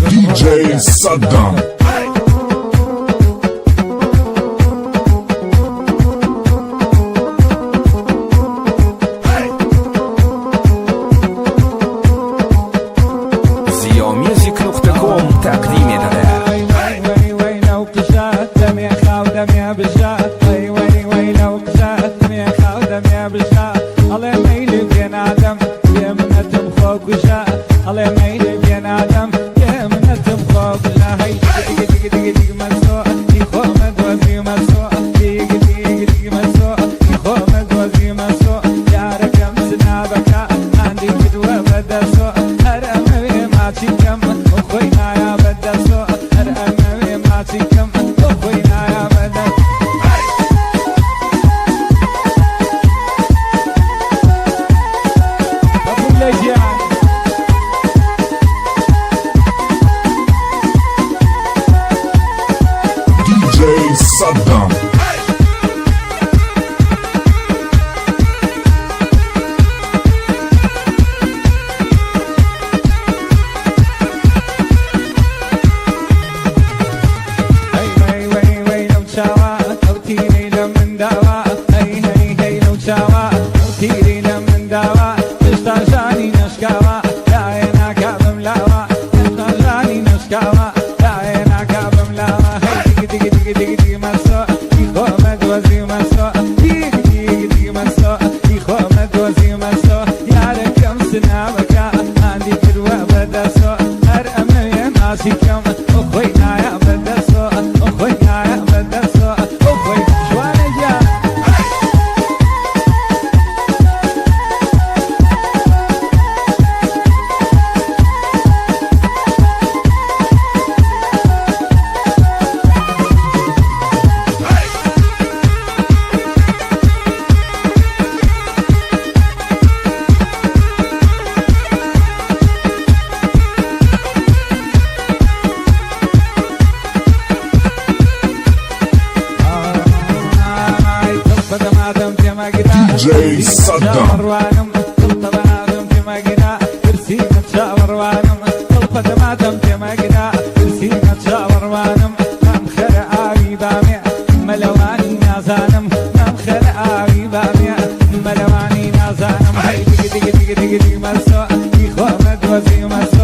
DJ Saddam. music.com تقدیم داره. وی لو قشات دم يا خاو دم يا بشات وي لو قشات دم يا خاو دم يا بشات الله ميلي بين آدم يا منتم خوك وشات الله ميلي بين آدم يا منتم خوك وشات هاي دق دق دق دق مسوء يخو مدوزي مسوء دق دق دق مسوء يخو مدوزي مسوء يا رقم سنابك عندي بدوة بدا سوء هرمي ما تشكم وخوينا يا بدا سوء هرمي ما تشكم وخوينا يا بدا أقول لك يعني DJ Saddam. وي لو شاوا أو تيري لمن دوا هي لو شاوا أو تيري لمن دوا تشتاجاني نشكاوا لا ينا كابم لاوا تشتاجاني نشكاوا لا ينا كابم لاوا هي دق دق دق دق دق مسوء يخو مدوزي مسوء دق دق دق مسوء يخو مدوزي مسوء يا ركم سنابك عندي كدوة بدا سوء هر أمي ماشي كم أخوينا يا بدا سوء أخوينا يا بدا سوء أخوي شوانا جا DJ Saddam. ملواني نازانم نام خلعاوي بامية ملواني نازانم هاي دق دق دق دق دق مسوء يخو مدوزي مسوء